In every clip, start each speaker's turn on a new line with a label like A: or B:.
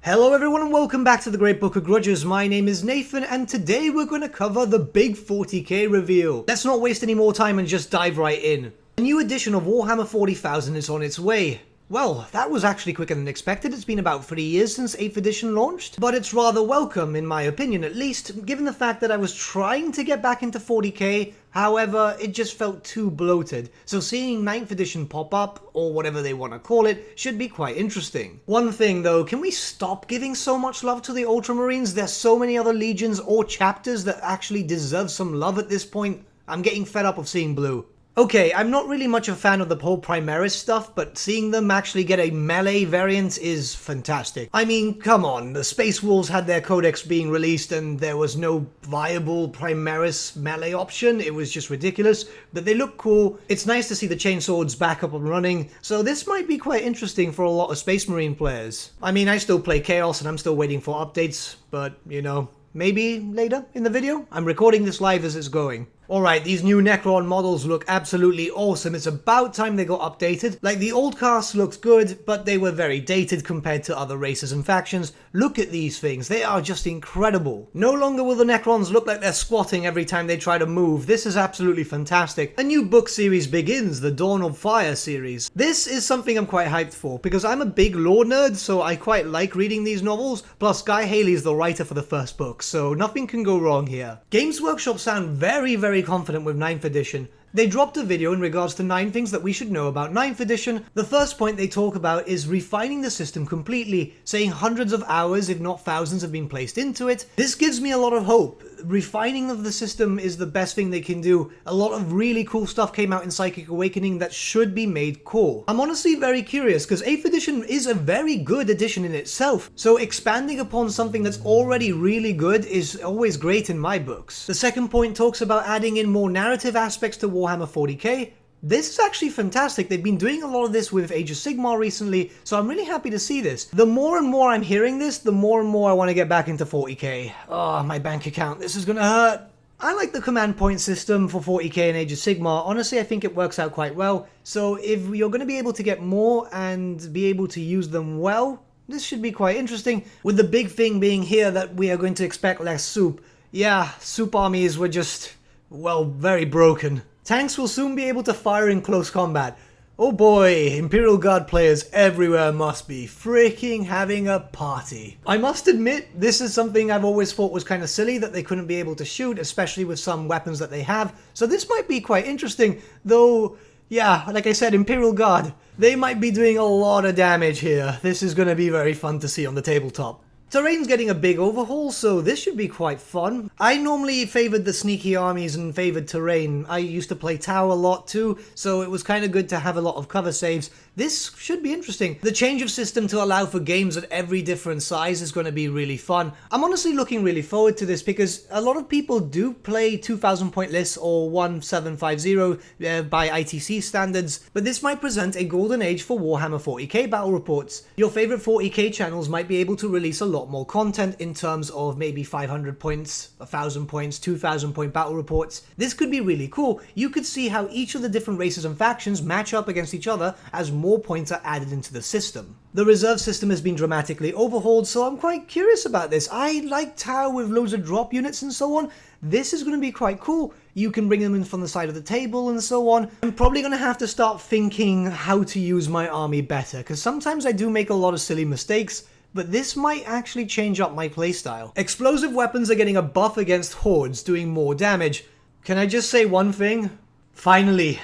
A: Hello everyone and welcome back to the Great Book of Grudges. My name is Nathan and today we're going to cover the big 40k reveal. Let's not waste any more time and just dive right in. A new edition of Warhammer 40,000 is on its way. Well, that was actually quicker than expected. It's been about 3 years since 8th edition launched, but it's rather welcome, in my opinion at least, given the fact that I was trying to get back into 40k, however, it just felt too bloated, so seeing 9th edition pop up, or whatever they want to call it, should be quite interesting. One thing though, can we stop giving so much love to the Ultramarines? There's so many other legions or chapters that actually deserve some love at this point. I'm getting fed up of seeing blue. Okay, I'm not really much a fan of the whole Primaris stuff, but seeing them actually get a melee variant is fantastic. I mean, come on, the Space Wolves had their codex being released and there was no viable Primaris melee option. It was just ridiculous, but they look cool. It's nice to see the chainswords back up and running, so this might be quite interesting for a lot of Space Marine players. I mean, I still play Chaos and I'm still waiting for updates, but, you know, maybe later in the video? I'm recording this live as it's going. Alright, these new Necron models look absolutely awesome. It's about time they got updated. Like, the old cast looked good, but they were very dated compared to other races and factions. Look at these things, they are just incredible. No longer will the Necrons look like they're squatting every time they try to move. This is absolutely fantastic. A new book series begins, the Dawn of Fire series. This is something I'm quite hyped for, because I'm a big lore nerd, so I quite like reading these novels. Plus, Guy Haley's the writer for the first book, so nothing can go wrong here. Games Workshop sound very confident with 9th edition. They dropped a video in regards to 9 things that we should know about 9th edition. The first point they talk about is refining the system completely, saying hundreds of hours if not thousands have been placed into it. This gives me a lot of hope. Refining of the system is the best thing they can do. A lot of really cool stuff came out in Psychic Awakening that should be made core. I'm honestly very curious because 8th edition is a very good edition in itself, so expanding upon something that's already really good is always great in my books. The second point talks about adding in more narrative aspects to Warhammer 40k. This is actually fantastic. They've been doing a lot of this with Age of Sigmar recently, so I'm really happy to see this. The more and more I'm hearing this, the more and more I want to get back into 40k. Oh, my bank account, this is gonna hurt. I like the command point system for 40k and Age of Sigmar. Honestly, I think it works out quite well. So if you're going to be able to get more and be able to use them well, this should be quite interesting. With the big thing being here that we are going to expect less soup. Yeah, soup armies were just, well, very broken. Tanks will soon be able to fire in close combat. Oh boy, Imperial Guard players everywhere must be freaking having a party. I must admit, this is something I've always thought was kind of silly that they couldn't be able to shoot, especially with some weapons that they have. So this might be quite interesting, though, yeah, like I said, Imperial Guard, they might be doing a lot of damage here. This is going to be very fun to see on the tabletop. Terrain's getting a big overhaul, so this should be quite fun. I normally favoured the sneaky armies and favoured terrain. I used to play Tau a lot too, so it was kind of good to have a lot of cover saves. This should be interesting. The change of system to allow for games at every different size is going to be really fun. I'm honestly looking really forward to this because a lot of people do play 2,000 point lists or 1750 by ITC standards, but this might present a golden age for Warhammer 40k battle reports. Your favourite 40k channels might be able to release a lot more content in terms of maybe 500 points, 1,000 points, 2,000 point battle reports. This could be really cool. You could see how each of the different races and factions match up against each other as more points are added into the system. The reserve system has been dramatically overhauled, so I'm quite curious about this. I like Tau with loads of drop units and so on. This is going to be quite cool. You can bring them in from the side of the table and so on. I'm probably going to have to start thinking how to use my army better, because sometimes I do make a lot of silly mistakes, but this might actually change up my playstyle. Explosive weapons are getting a buff against hordes, doing more damage. Can I just say one thing? Finally.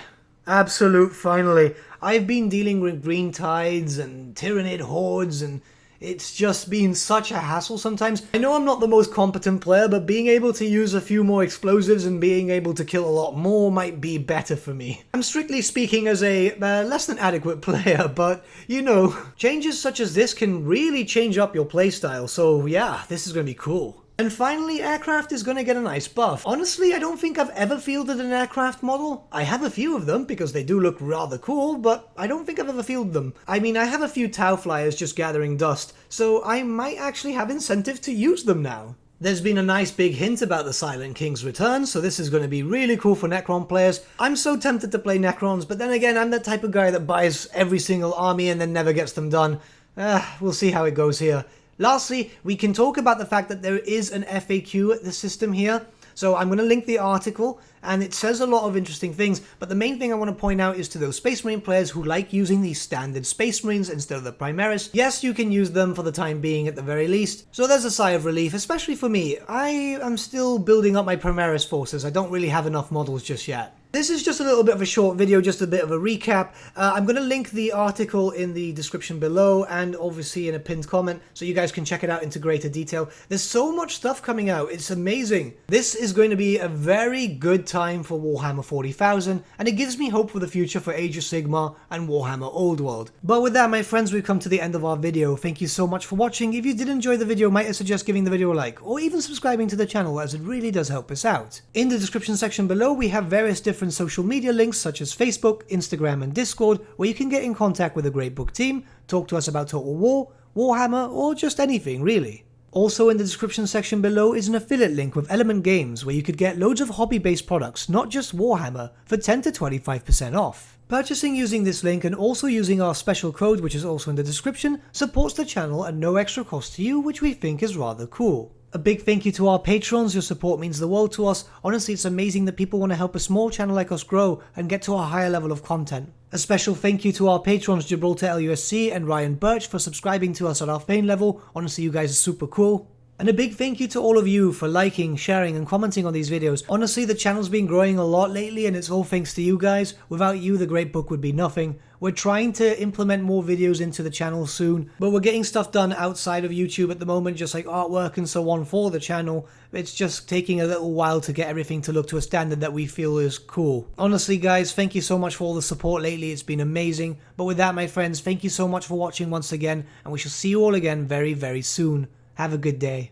A: Absolute finally. I've been dealing with green tides and Tyrannid hordes and it's just been such a hassle sometimes. I know I'm not the most competent player, but being able to use a few more explosives and being able to kill a lot more might be better for me. I'm strictly speaking as a less than adequate player, but you know, changes such as this can really change up your playstyle, so yeah, this is going to be cool. And finally, aircraft is going to get a nice buff. Honestly, I don't think I've ever fielded an aircraft model. I have a few of them because they do look rather cool, but I don't think I've ever fielded them. I mean, I have a few Tau flyers just gathering dust, so I might actually have incentive to use them now. There's been a nice big hint about the Silent King's return, so this is going to be really cool for Necron players. I'm so tempted to play Necrons, but then again, I'm the type of guy that buys every single army and then never gets them done. We'll see how it goes here. Lastly, we can talk about the fact that there is an FAQ at the system here. So I'm going to link the article, and it says a lot of interesting things, but the main thing I want to point out is to those Space Marine players who like using these standard Space Marines instead of the Primaris. Yes, you can use them for the time being at the very least, so there's a sigh of relief, especially for me. I am still building up my Primaris forces. I don't really have enough models just yet. This is just a little bit of a short video, just a bit of a recap. I'm going to link the article in the description below and obviously in a pinned comment so you guys can check it out into greater detail. There's so much stuff coming out, it's amazing. This is going to be a very good time for Warhammer 40,000 and it gives me hope for the future for Age of Sigmar and Warhammer Old World. But with that, my friends, we've come to the end of our video. Thank you so much for watching. If you did enjoy the video, might I suggest giving the video a like or even subscribing to the channel, as it really does help us out. In the description section below, we have various different social media links such as Facebook, Instagram and Discord, where you can get in contact with the Great Book team, talk to us about Total War, Warhammer, or just anything really. Also in the description section below is an affiliate link with Element Games where you could get loads of hobby-based products, not just Warhammer, for 10 to 25% off. Purchasing using this link and also using our special code, which is also in the description, supports the channel at no extra cost to you, which we think is rather cool. A big thank you to our patrons, your support means the world to us. Honestly, it's amazing that people want to help a small channel like us grow and get to a higher level of content. A special thank you to our patrons Gibraltar LUSC and Ryan Bertsche for subscribing to us at our Fane level. Honestly, you guys are super cool. And a big thank you to all of you for liking, sharing and commenting on these videos. Honestly, the channel's been growing a lot lately and it's all thanks to you guys. Without you, the Great Book would be nothing. We're trying to implement more videos into the channel soon, but we're getting stuff done outside of YouTube at the moment, just like artwork and so on for the channel. It's just taking a little while to get everything to look to a standard that we feel is cool. Honestly guys, thank you so much for all the support lately, it's been amazing. But with that, my friends, thank you so much for watching once again, and we shall see you all again very, very soon. Have a good day.